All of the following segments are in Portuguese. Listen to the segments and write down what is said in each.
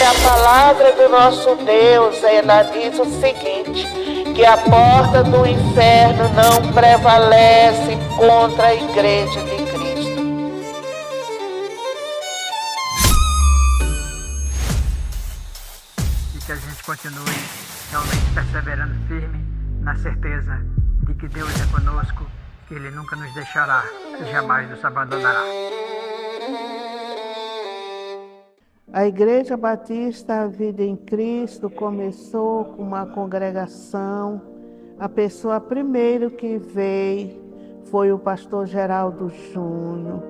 A palavra do nosso Deus, ela diz o seguinte, que a porta do inferno não prevalece contra a igreja de Cristo. E que a gente continue realmente perseverando firme na certeza de que Deus é conosco, que Ele nunca nos deixará e jamais nos abandonará. A Igreja Batista, a Vida em Cristo, começou com uma congregação. A pessoa primeiro que veio foi o pastor Geraldo Júnior.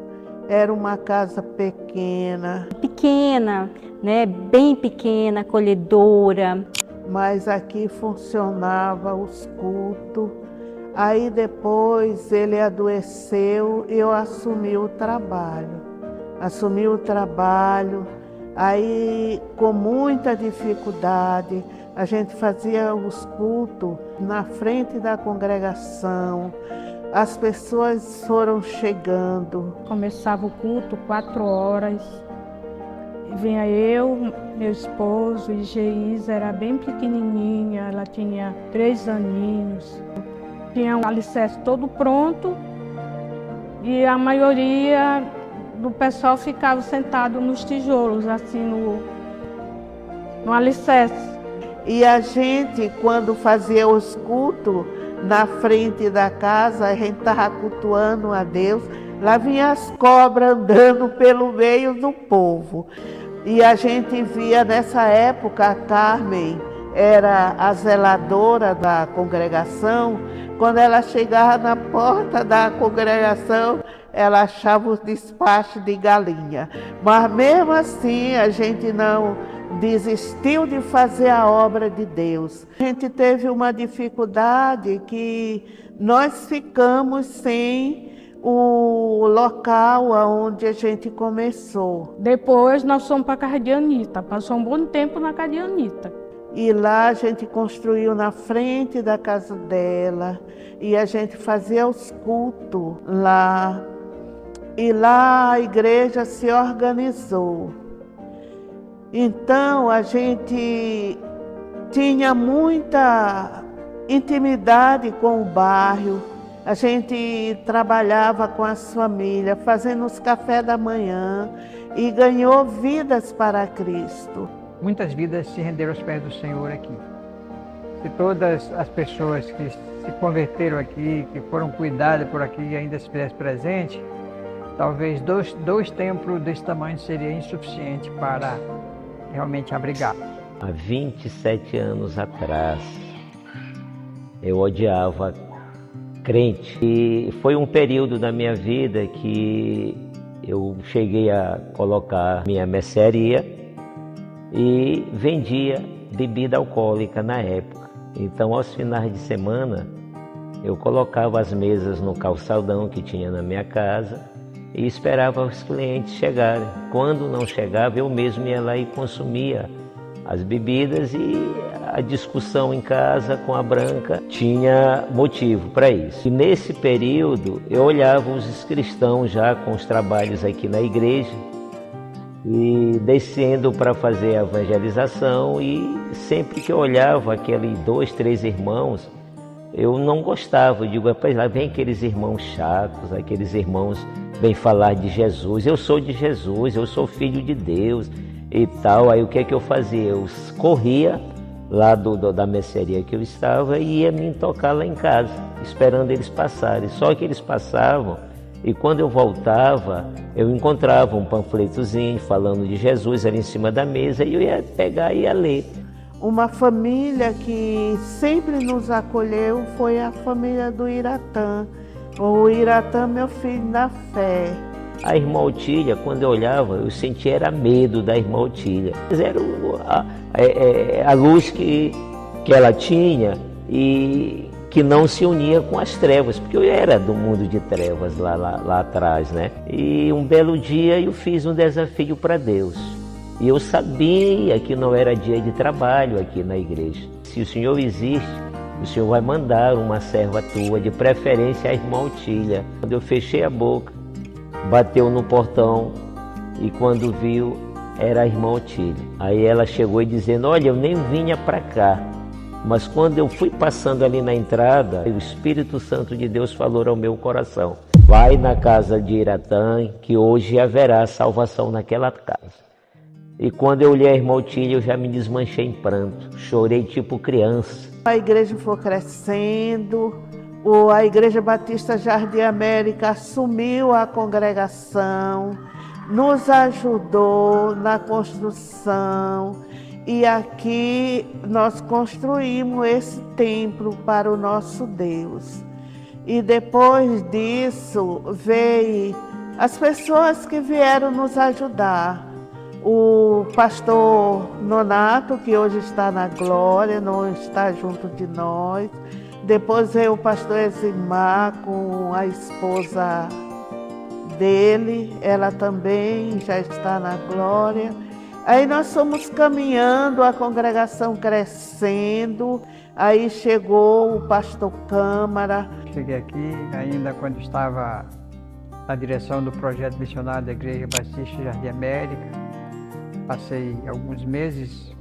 Era uma casa pequena. Pequena, né? Bem pequena, acolhedora. Mas aqui funcionava os cultos. Aí depois ele adoeceu e eu assumi o trabalho. Aí, com muita dificuldade, a gente fazia os cultos na frente da congregação. As pessoas foram chegando. Começava o culto 4 horas. Vinha eu, meu esposo e Geisa, era bem pequenininha, ela tinha 3 aninhos. Tinha um alicerce todo pronto e a maioria do pessoal ficava sentado nos tijolos, assim, no alicerce. E a gente, quando fazia os cultos na frente da casa, a gente estava cultuando a Deus, lá vinha as cobras andando pelo meio do povo. E a gente via nessa época, a Carmen era a zeladora da congregação. Quando ela chegava na porta da congregação, ela achava os despachos de galinha. Mas mesmo assim, a gente não desistiu de fazer a obra de Deus. A gente teve uma dificuldade que nós ficamos sem o local onde a gente começou. Depois nós fomos para a casa de Anita, passou um bom tempo na casa de Anita. E lá a gente construiu na frente da casa dela e a gente fazia os cultos lá. E lá a igreja se organizou. Então a gente tinha muita intimidade com o bairro. A gente trabalhava com as famílias, fazendo os cafés da manhã e ganhou vidas para Cristo. Muitas vidas se renderam aos pés do Senhor aqui. Se todas as pessoas que se converteram aqui, que foram cuidadas por aqui ainda se fizessem presente, talvez dois templos desse tamanho seria insuficiente para realmente abrigar. Há 27 anos atrás, eu odiava crente. E foi um período da minha vida que eu cheguei a colocar minha mercearia e vendia bebida alcoólica na época. Então, aos finais de semana, eu colocava as mesas no calçadão que tinha na minha casa e esperava os clientes chegarem. Quando não chegava, eu mesmo ia lá e consumia as bebidas, e a discussão em casa com a Branca tinha motivo para isso. E nesse período, eu olhava os cristãos já com os trabalhos aqui na igreja, e descendo para fazer a evangelização, e sempre que eu olhava aqueles 2, 3 irmãos, eu não gostava. Eu digo, rapaz, lá vem aqueles irmãos chatos, aqueles irmãos vêm falar de Jesus. Eu sou de Jesus, eu sou filho de Deus e tal. Aí o que é que eu fazia? Eu corria lá da mercearia que eu estava e ia me tocar lá em casa, esperando eles passarem. Só que eles passavam, e quando eu voltava, eu encontrava um panfletozinho falando de Jesus ali em cima da mesa, e eu ia pegar e ia ler. Uma família que sempre nos acolheu foi a família do Iratã. O Iratã, meu filho da fé. A irmã Otília, quando eu olhava, eu sentia era medo da irmã Otília. Era a luz que ela tinha e que não se unia com as trevas, porque eu era do mundo de trevas lá atrás, né? E um belo dia eu fiz um desafio para Deus. E eu sabia que não era dia de trabalho aqui na igreja. Se o Senhor existe, o Senhor vai mandar uma serva tua, de preferência a irmã Otília. Quando eu fechei a boca, bateu no portão, e quando viu, era a irmã Otília. Aí ela chegou e dizendo, olha, eu nem vinha para cá, mas quando eu fui passando ali na entrada, o Espírito Santo de Deus falou ao meu coração, vai na casa de Iratã, que hoje haverá salvação naquela casa. E quando eu olhei a irmã Otília, eu já me desmanchei em pranto, chorei tipo criança. A igreja foi crescendo, a Igreja Batista Jardim América assumiu a congregação, nos ajudou na construção e aqui nós construímos esse templo para o nosso Deus. E depois disso veio as pessoas que vieram nos ajudar. O pastor Nonato, que hoje está na glória, não está junto de nós. Depois veio o pastor Eximar com a esposa dele, ela também já está na glória. Aí nós fomos caminhando, a congregação crescendo, aí chegou o pastor Câmara. Cheguei aqui ainda quando estava na direção do projeto missionário da Igreja Batista Jardim América. Passei alguns meses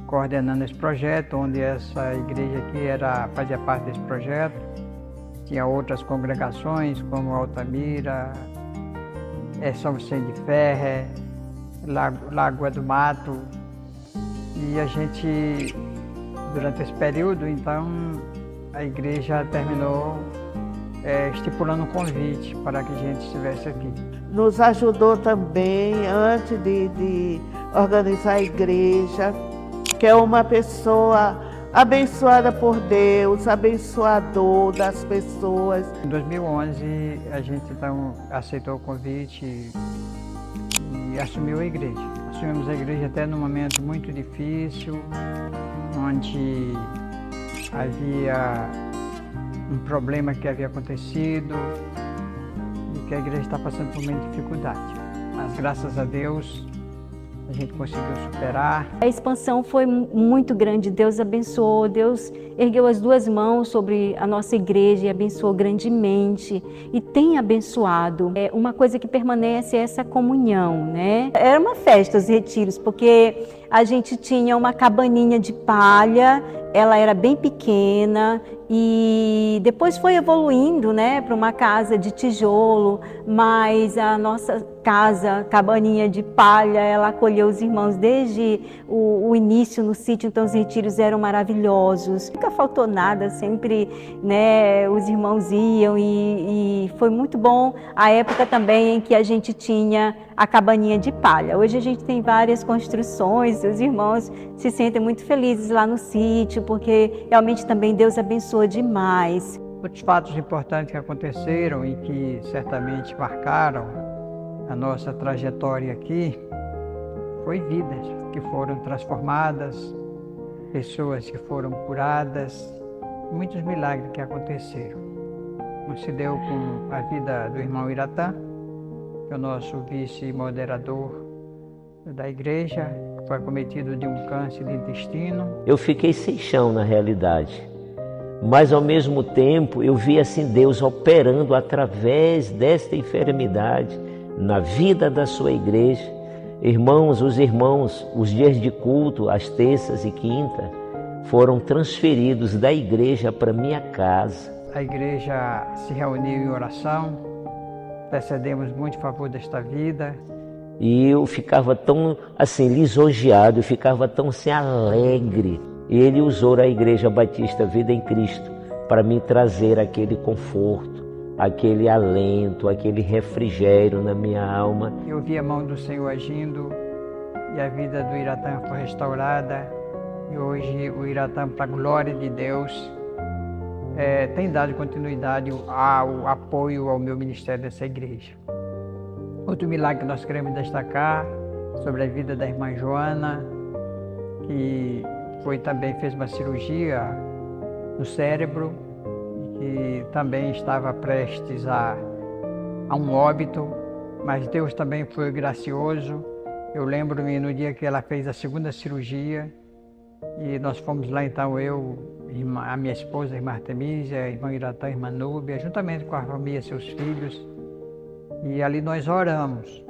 coordenando esse projeto, onde essa igreja aqui fazia parte desse projeto. Tinha outras congregações, como Altamira, São Vicente de Ferre, Lagoa do Mato. E a gente, durante esse período, então, a igreja terminou estipulando um convite para que a gente estivesse aqui. Nos ajudou também, antes de organizar a igreja, que é uma pessoa abençoada por Deus, abençoador das pessoas. Em 2011, a gente então aceitou o convite e assumiu a igreja. Assumimos a igreja até num momento muito difícil, onde havia um problema que havia acontecido e que a igreja está passando por uma dificuldade. Mas graças a Deus, a gente conseguiu superar. A expansão foi muito grande, Deus abençoou, Deus ergueu as duas mãos sobre a nossa igreja e abençoou grandemente e tem abençoado. Uma coisa que permanece é essa comunhão, né? Era uma festa os retiros, porque a gente tinha uma cabaninha de palha, ela era bem pequena e depois foi evoluindo, né, para uma casa de tijolo, mas a nossa casa, cabaninha de palha, ela acolheu os irmãos desde o início no sítio, então os retiros eram maravilhosos. Nunca faltou nada, sempre, né, os irmãos iam e foi muito bom a época também em que a gente tinha a cabaninha de palha. Hoje a gente tem várias construções, os irmãos se sentem muito felizes lá no sítio, porque realmente também Deus abençoa demais. Outros fatos importantes que aconteceram e que certamente marcaram a nossa trajetória aqui foi vidas que foram transformadas, pessoas que foram curadas, muitos milagres que aconteceram. Como se deu com a vida do irmão Iratã, que é o nosso vice-moderador da igreja, que foi acometido de um câncer de intestino. Eu fiquei sem chão na realidade, mas ao mesmo tempo eu vi assim Deus operando através desta enfermidade na vida da sua igreja. Irmãos, os dias de culto, às terças e quintas, foram transferidos da igreja para minha casa. A igreja se reuniu em oração, intercedemos muito em favor desta vida. E eu ficava tão assim lisonjeado, eu ficava tão assim alegre. E ele usou a Igreja Batista Vida em Cristo para me trazer aquele conforto, aquele alento, aquele refrigério na minha alma. Eu vi a mão do Senhor agindo e a vida do Iratã foi restaurada. E hoje o Iratã, para a glória de Deus, tem dado continuidade ao apoio ao meu ministério dessa igreja. Outro milagre que nós queremos destacar sobre a vida da irmã Joana, que fez uma cirurgia no cérebro, que também estava prestes a um óbito, mas Deus também foi gracioso. Eu lembro-me no dia que ela fez a segunda cirurgia, e nós fomos lá então, a minha esposa, a irmã Artemisia, a irmã Iratã, a irmã Núbia, juntamente com a família, seus filhos, e ali nós oramos.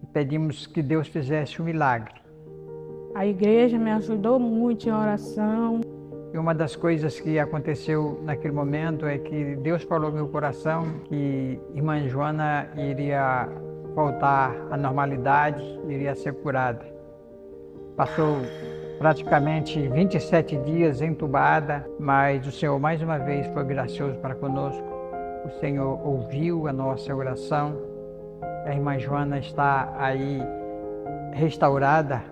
e pedimos que Deus fizesse um milagre. A igreja me ajudou muito em oração. E uma das coisas que aconteceu naquele momento é que Deus falou no meu coração que irmã Joana iria voltar à normalidade, iria ser curada. Passou praticamente 27 dias entubada, mas o Senhor mais uma vez foi gracioso para conosco. O Senhor ouviu a nossa oração. A irmã Joana está aí restaurada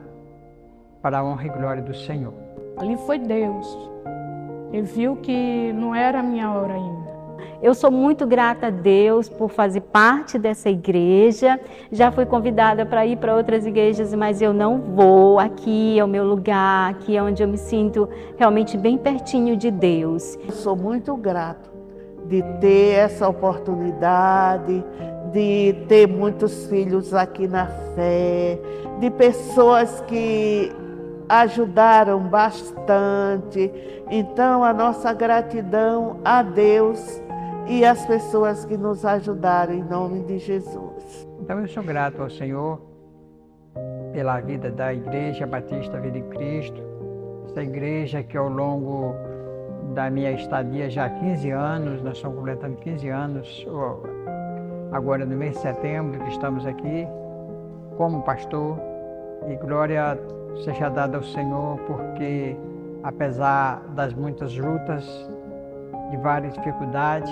para a honra e glória do Senhor. Ali foi Deus. Ele viu que não era a minha hora ainda. Eu sou muito grata a Deus por fazer parte dessa igreja. Já fui convidada para ir para outras igrejas, mas eu não vou. Aqui é o meu lugar, aqui é onde eu me sinto realmente bem pertinho de Deus. Eu sou muito grato de ter essa oportunidade, de ter muitos filhos aqui na fé, de pessoas que ajudaram bastante. Então, a nossa gratidão a Deus e às pessoas que nos ajudaram, em nome de Jesus. Então, eu sou grato ao Senhor pela vida da Igreja Batista Vida em Cristo, essa igreja que ao longo da minha estadia já há 15 anos, nós estamos completando 15 anos, agora no mês de setembro que estamos aqui como pastor, e glória seja dada ao Senhor, porque apesar das muitas lutas, de várias dificuldades,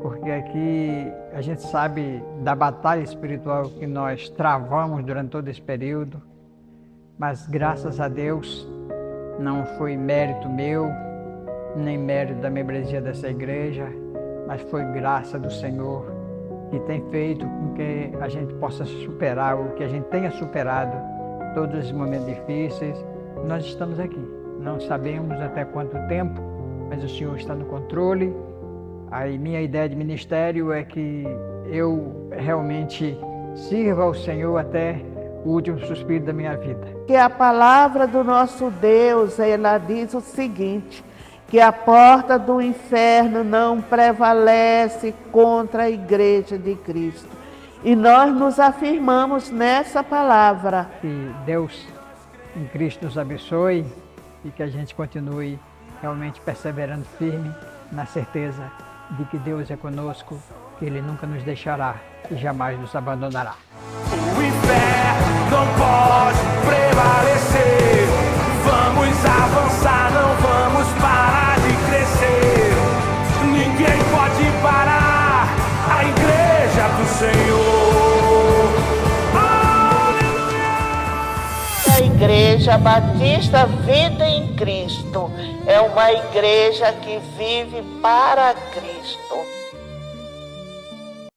porque aqui a gente sabe da batalha espiritual que nós travamos durante todo esse período, mas graças a Deus não foi mérito meu, nem mérito da membresia dessa igreja, mas foi graça do Senhor que tem feito com que a gente possa superar o que a gente tenha superado todos esses momentos difíceis. Nós estamos aqui, não sabemos até quanto tempo, mas o Senhor está no controle. Aí minha ideia de ministério é que eu realmente sirva ao Senhor até o último suspiro da minha vida. Que a palavra do nosso Deus, ela diz o seguinte, que a porta do inferno não prevalece contra a igreja de Cristo. E nós nos afirmamos nessa palavra. Que Deus em Cristo nos abençoe e que a gente continue realmente perseverando firme na certeza de que Deus é conosco, que Ele nunca nos deixará e jamais nos abandonará. O inferno não pode prevalecer. Vamos avançar, não vamos parar de crescer. Ninguém pode parar a igreja do Senhor. Aleluia! A Igreja Batista Vida em Cristo é uma igreja que vive para Cristo.